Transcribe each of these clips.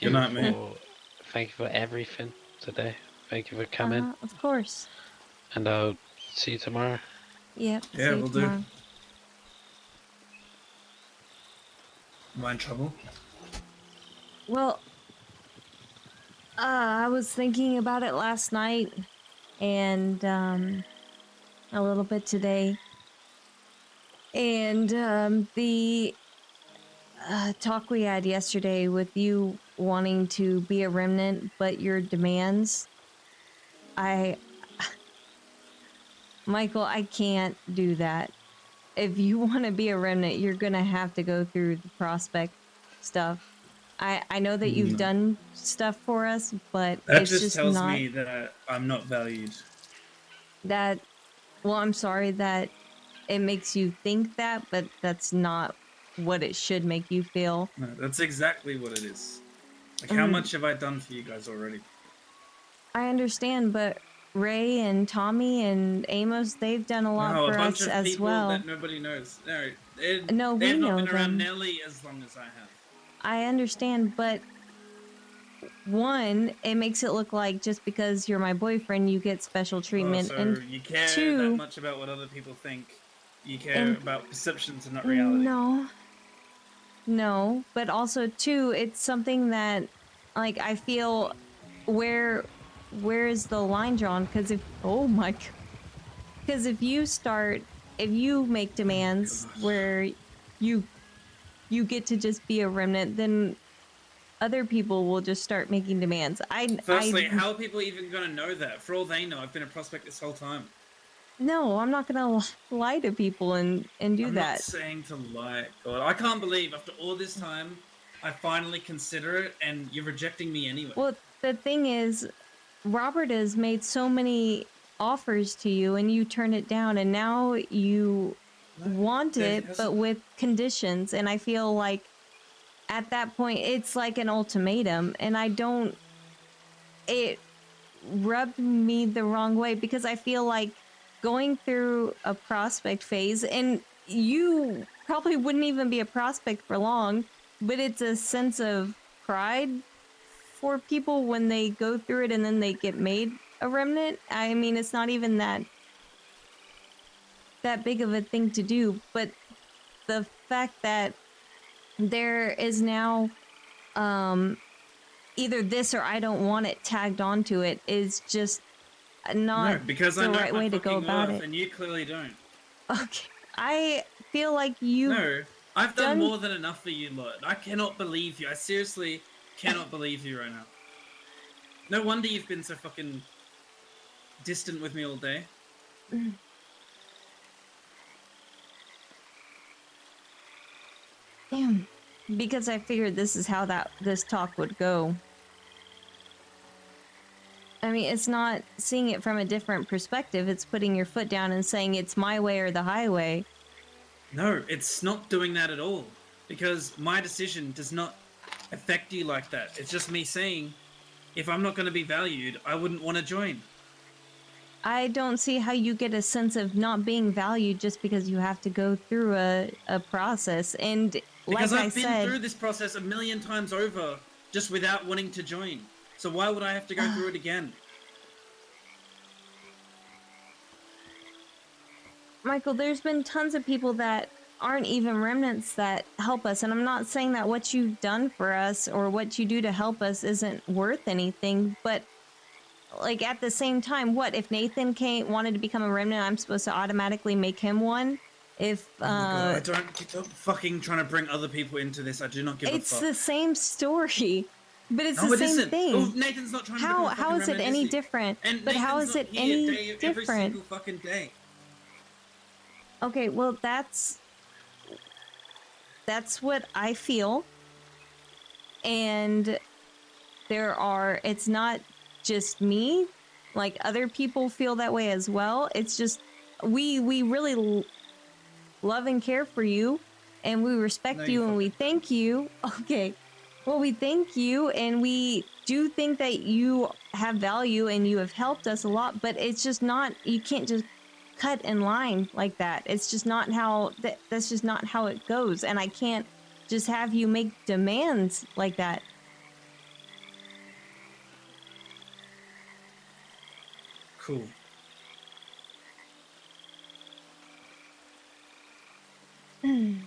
Good night, mate. Thank you for everything today. Thank you for coming, Of course. and I'll see you tomorrow. Yep. Yeah, See you we'll do. tomorrow. Am I in trouble? Well, I was thinking about it last night and a little bit today. And the talk we had yesterday with you wanting to be a remnant, but your demands, Michael, I can't do that. If you want to be a remnant, you're gonna have to go through the prospect stuff. I know that you've done stuff for us, but That it's just just tells not me that I'm not valued. that. Well, I'm sorry that it makes you think that, but that's not what it should make you feel. No, that's exactly what it is. Like, how much have I done for you guys already? I understand, but Ray and Tommy and Amos, they've done a lot No, a for bunch us of as people well. that nobody knows. No, No, we they've not know been around them. nearly as long as I have. I understand, but one, it makes it look like just because you're my boyfriend, you get special treatment. So And you care two, that much about what other people think. You care and about perceptions and not reality. No, but also two, it's something that, like, I feel where is the line drawn? Because if if you make demands where you get to just be a remnant, then other people will just start making demands. Firstly, how are people even going to know that? For all they know, I've been a prospect this whole time. No, I'm not gonna lie to people and do I'm that. I'm not saying to lie. God, I can't believe after all this time, I finally consider it, and you're rejecting me anyway. Well, the thing is, Robert has made so many offers to you, and you turn it down, and now you want it, but with conditions. And I feel like at that point, it's like an ultimatum, and it rubbed me the wrong way because I feel like going through a prospect phase, and you probably wouldn't even be a prospect for long, but it's a sense of pride for people when they go through it and then they get made a remnant. I mean, it's not even that big of a thing to do, but the fact that there is now either this or I don't want it tagged onto it is just not because the I know right my way to go about worth, it. and you clearly don't. Okay, I feel like you. No, I've done more than enough for you, Lord. I cannot believe you. I seriously cannot believe you right now. No wonder you've been so fucking distant with me all day. Damn. Because I figured this is how this talk would go. I mean, it's not seeing it from a different perspective. It's putting your foot down and saying it's my way or the highway. No, it's not doing that at all. Because my decision does not affect you like that. It's just me saying, if I'm not going to be valued, I wouldn't want to join. I don't see how you get a sense of not being valued just because you have to go through a process. And because like I've been through this process a million times over just without wanting to join. So why would I have to go through it again? Michael, there's been tons of people that aren't even remnants that help us. And I'm not saying that what you've done for us or what you do to help us isn't worth anything, but like at the same time, what if Nathan wanted to become a remnant, I'm supposed to automatically make him one? If oh my God, I don't fucking trying to bring other people into this. I do not give a fuck. It's the same story, but it's no, the it same isn't. thing. Oh, Nathan's not trying to become a fucking how is it remnant, any is he? different? And but Nathan's how is it any different? Every single fucking day. Okay, well that's what I feel, and it's not just me, like other people feel that way as well. It's just we really love and care for you, and we respect you, and we thank you. Okay, well, we thank you, and we do think that you have value and you have helped us a lot, but it's just not, you can't just cut in line like that. It's just not how that's just not how it goes, and I can't just have you make demands like that. Cool. Mm.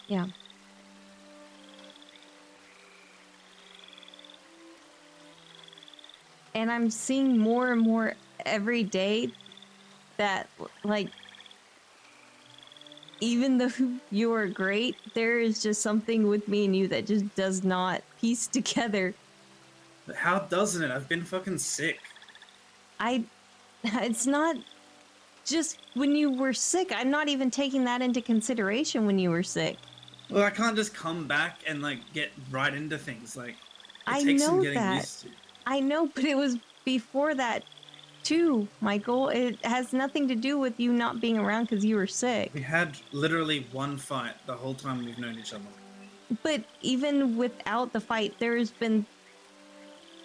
Yeah. And I'm seeing more and more every day that, like, even though you are great, there is just something with me and you that just does not piece together. But how doesn't it? I've been fucking sick. I, it's not just when you were sick. I'm not even taking that into consideration when you were sick. Well, I can't just come back and like get right into things. Like it I takes some know getting that. used to. I know, but it was before that too, Michael. It has nothing to do with you not being around because you were sick. We had literally one fight the whole time we've known each other. But even without the fight, there's been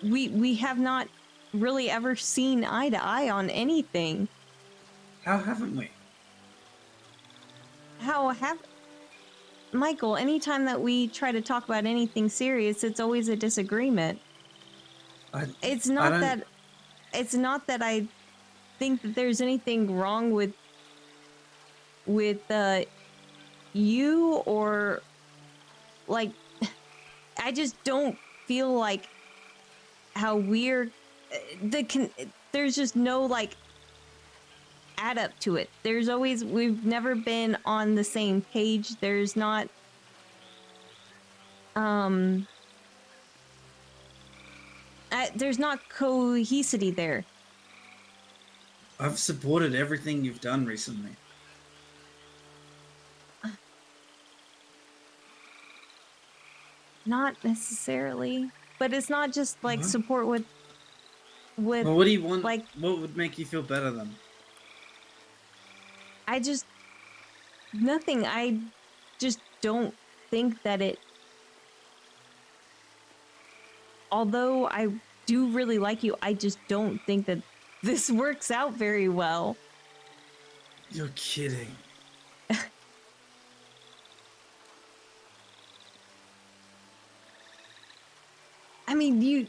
we have not really ever seen eye to eye on anything. How haven't we? How have Michael, anytime that we try to talk about anything serious, it's always a disagreement. I It's I not don't. that it's not that I think that there's anything wrong with you, or like, I just don't feel like how we're there's just no like add up to it. There's always we've never been on the same page. There's not there's not cohesivity there. I've supported everything you've done recently. Not necessarily, but it's not just like What? support with Well, what do you want? like, What would make you feel better then? I just nothing. I just don't think that it, although I do really like you, I just don't think that this works out very well. You're kidding. I mean,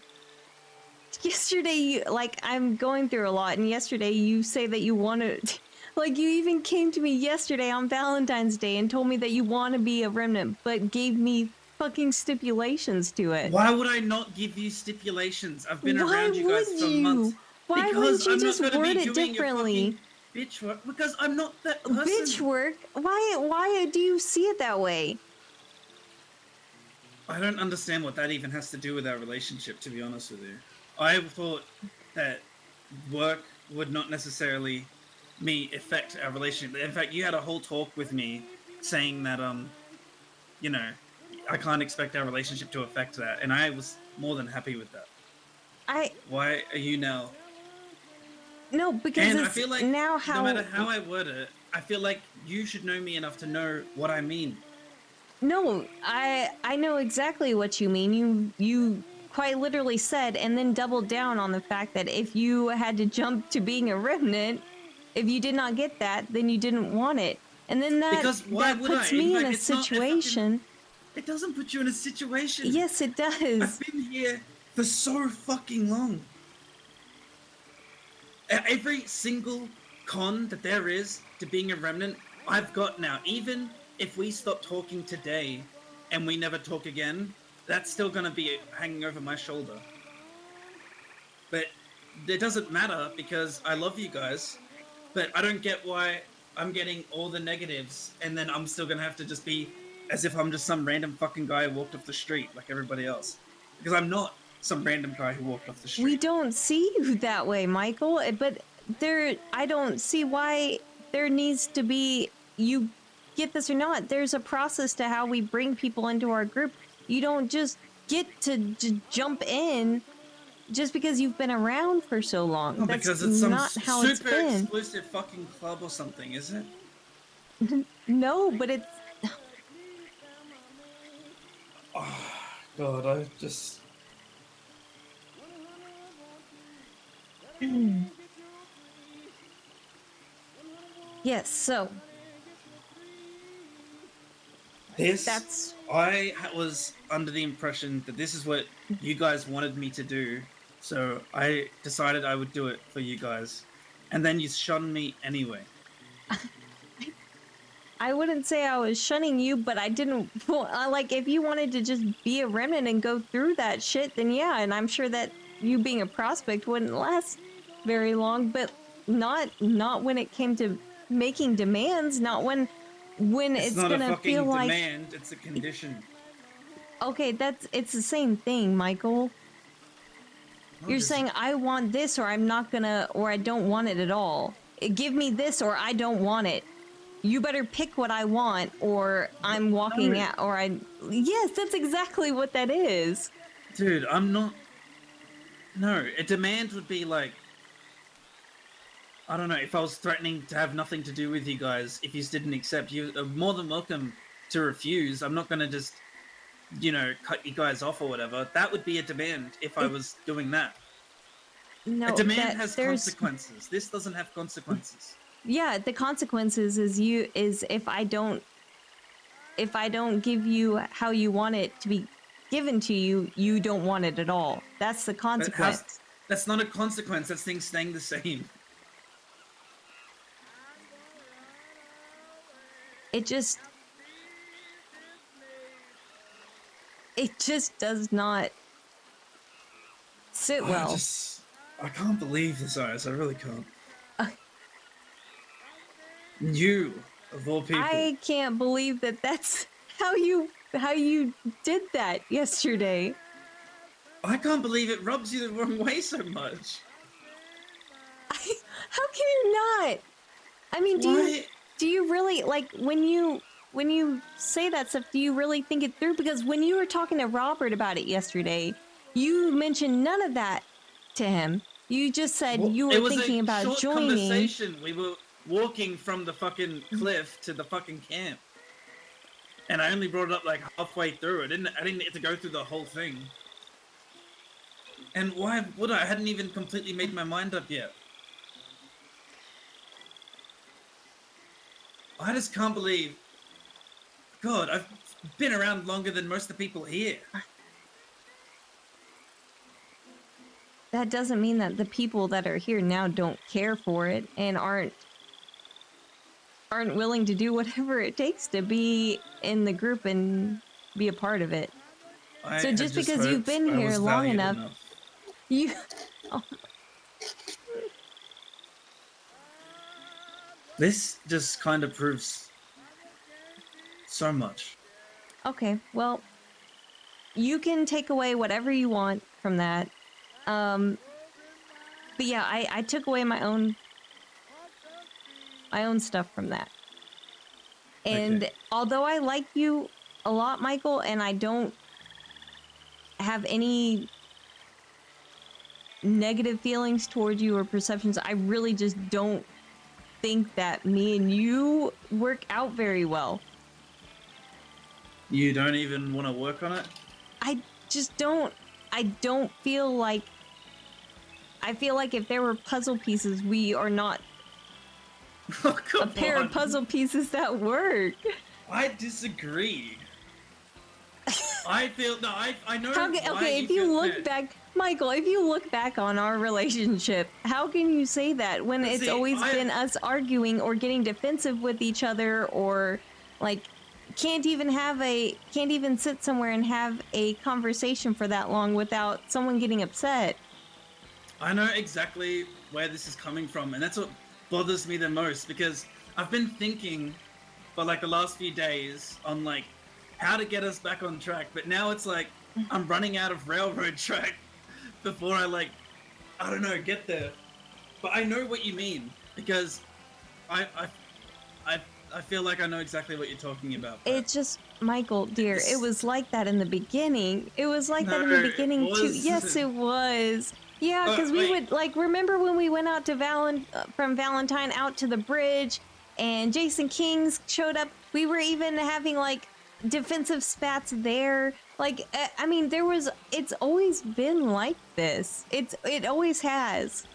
yesterday, like, I'm going through a lot, and yesterday you say that you want to, like, you even came to me yesterday on Valentine's Day and told me that you want to be a remnant, but gave me fucking stipulations to it. Why would I not give you stipulations? I've been Why around you guys would for months. you? Why Because wouldn't you I'm not just going to word be it doing your differently? fucking bitch work. Because I'm not that person. Bitch work? Why do you see it that way? I don't understand what that even has to do with our relationship, to be honest with you. I thought that work would not necessarily affect our relationship. In fact, you had a whole talk with me saying that, you know, I can't expect our relationship to affect that, and I was more than happy with that. Why are you now? No, because And I it's feel like now no matter how. how I word it, I feel like you should know me enough to know what I mean. No, I know exactly what you mean. You quite literally said and then doubled down on the fact that if you had to jump to being a remnant, if you did not get that, then you didn't want it. And then Because why that would I? puts In me in fact, a it's not a fucking. situation. It doesn't put you in a situation. Yes, it I've does. been here for so fucking long. Every single con that there is to being a remnant, I've got now. Even if we stop talking today and we never talk again, that's still gonna be hanging over my shoulder. But it doesn't matter because I love you guys. But I don't get why I'm getting all the negatives and then I'm still gonna have to just be as if I'm just some random fucking guy who walked off the street like everybody else. Because I'm not some random guy who walked off the We street. don't see you that way, Michael, but I don't see why there needs to be, you get this or not, there's a process to how we bring people into our group. You don't just get to jump in just because you've been around for so long. Oh, That's because it's some not how it's super been. exclusive fucking club or something, is it? No, but it's Oh, God, I just... yes, so This was under the impression that this is what you guys wanted me to do, so I decided I would do it for you guys, and then you shunned me anyway. I wouldn't say I was shunning you, but I didn't like if you wanted to just be a remnant and go through that shit, then yeah, and I'm sure that you being a prospect wouldn't last very long, but not when it came to making demands, not when it's not gonna a fucking feel like demand, it's a condition. okay, it's the same thing, Michael. You're just- saying I want this or I'm not gonna or I don't want it at all. Give me this or I don't want it. You better pick what I want or I'm walking out or I yes, that's exactly what that is. Dude, I'm not. No, a demand would be like, I don't know, if I was threatening to have nothing to do with you guys, if you didn't accept, you are more than welcome to refuse. I'm not gonna just, cut you guys off or whatever. That would be a demand if I was doing that. No, A demand has consequences. This doesn't have consequences. Yeah, the consequences is if I don't give you how you want it to be given to you, you don't want it at all. That's the consequence. That's not a consequence. That's things staying the same. It just does not sit well. I can't believe this, Iris. I really can't. You, of all people. I can't believe that that's how you did that yesterday. I can't believe it rubs you the wrong way so much. How can you not? I mean, do you really like when you say that stuff, do you really think it through? Because when you were talking to Robert about it yesterday, you mentioned none of that to him. You just said you were thinking about short joining. Conversation. We were walking from the fucking cliff to the fucking camp, and I only brought it up like halfway through. I didn't get to go through the whole thing. And why would I? I hadn't even completely made my mind up yet. I just can't believe. God, I've been around longer than most of the people here. That doesn't mean that the people that are here now don't care for it and aren't willing to do whatever it takes to be in the group and be a part of it. So just because you've been here long enough, you... Oh. This just kind of proves so much. Okay, well, you can take away whatever you want from that. But yeah, I took away my own stuff from that. And although I like you a lot, Michael, and I don't have any negative feelings towards you or perceptions, I really just don't think that me and you work out very well. You don't even want to work on it? I just don't. I don't feel like... I feel like if there were puzzle pieces, we are not a pair of puzzle pieces that work. I disagree. I feel... No, I know okay, if you look back... Michael, if you look back on our relationship, how can you say that when it's always been us arguing or getting defensive with each other, or like can't even sit somewhere and have a conversation for that long without someone getting upset? I know exactly where this is coming from, and that's what bothers me the most, because I've been thinking for like the last few days on like how to get us back on track, but now it's like I'm running out of railroad track before I don't know, get there. But I know what you mean, because I feel like I know exactly what you're talking about. It's just, Michael, dear, it was like that in the beginning. It was like that in the beginning too. Yes, it was. Yeah, because we would, like, remember when we went out to from Valentine out to the bridge, and Jason Kings showed up? We were even having, like, defensive spats there. Like, I mean, it's always been like this. It always has.